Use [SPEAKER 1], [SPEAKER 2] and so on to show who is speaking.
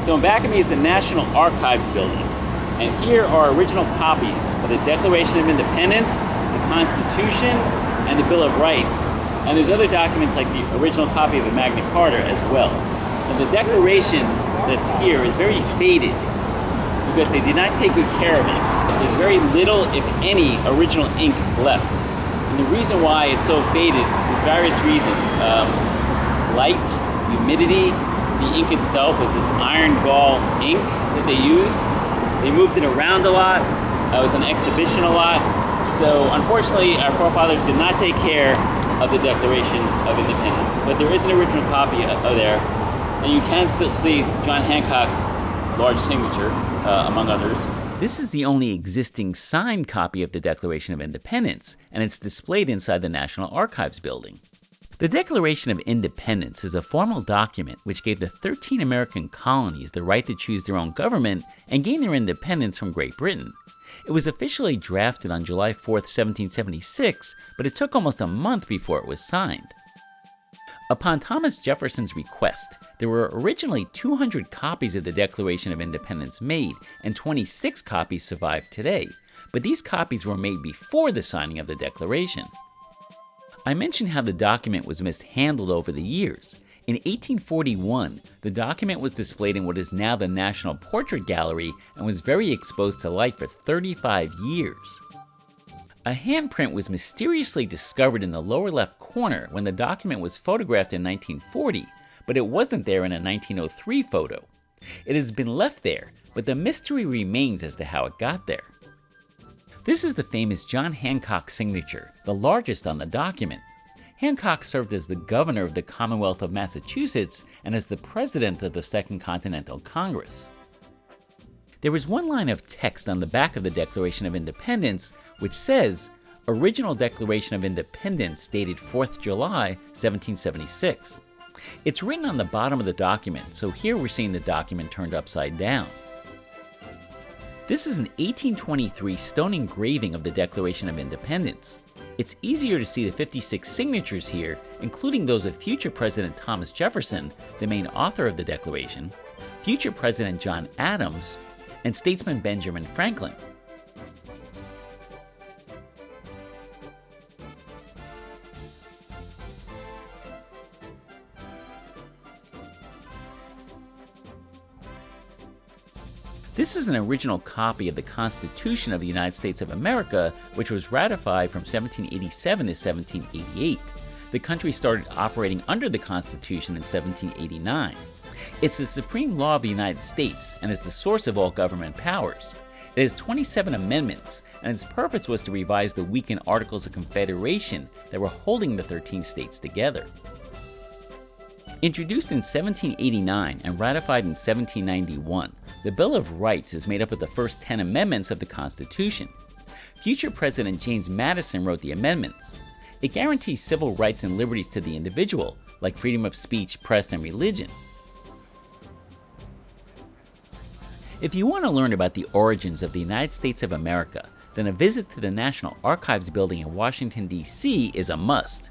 [SPEAKER 1] So in back of me is the National Archives building, and here are original copies of the Declaration of Independence, the Constitution, and the Bill of Rights. And there's other documents like the original copy of the Magna Carta as well. And the Declaration that's here is very faded because they did not take good care of it. There's very little, if any, original ink left. And the reason why it's so faded is various reasons. Light, humidity, the ink itself was this iron gall ink that they used. They moved it around a lot. It was on exhibition a lot. So unfortunately, our forefathers did not take care of the Declaration of Independence. But there is an original copy of there, and you can still see John Hancock's large signature, among others.
[SPEAKER 2] This is the only existing signed copy of the Declaration of Independence, and it's displayed inside the National Archives building. The Declaration of Independence is a formal document which gave the 13 American colonies the right to choose their own government and gain their independence from Great Britain. It was officially drafted on July 4, 1776, but it took almost a month before it was signed. Upon Thomas Jefferson's request, there were originally 200 copies of the Declaration of Independence made, and 26 copies survive today, but these copies were made before the signing of the Declaration. I mentioned how the document was mishandled over the years. In 1841, the document was displayed in what is now the National Portrait Gallery and was very exposed to light for 35 years. A handprint was mysteriously discovered in the lower left corner when the document was photographed in 1940, but it wasn't there in a 1903 photo. It has been left there, but the mystery remains as to how it got there. This is the famous John Hancock signature, the largest on the document. Hancock served as the governor of the Commonwealth of Massachusetts and as the president of the Second Continental Congress. There is one line of text on the back of the Declaration of Independence which says, Original Declaration of Independence dated 4th July, 1776. It's written on the bottom of the document, so here we're seeing the document turned upside down. This is an 1823 stone engraving of the Declaration of Independence. It's easier to see the 56 signatures here, including those of future President Thomas Jefferson, the main author of the Declaration, future President John Adams, and statesman Benjamin Franklin. This is an original copy of the Constitution of the United States of America, which was ratified from 1787 to 1788. The country started operating under the Constitution in 1789. It's the supreme law of the United States and is the source of all government powers. It has 27 amendments, and its purpose was to revise the weakened Articles of Confederation that were holding the 13 states together. Introduced in 1789 and ratified in 1791, the Bill of Rights is made up of the first 10 amendments of the Constitution. Future President James Madison wrote the amendments. It guarantees civil rights and liberties to the individual, like freedom of speech, press, and religion. If you want to learn about the origins of the United States of America, then a visit to the National Archives building in Washington, D.C. is a must.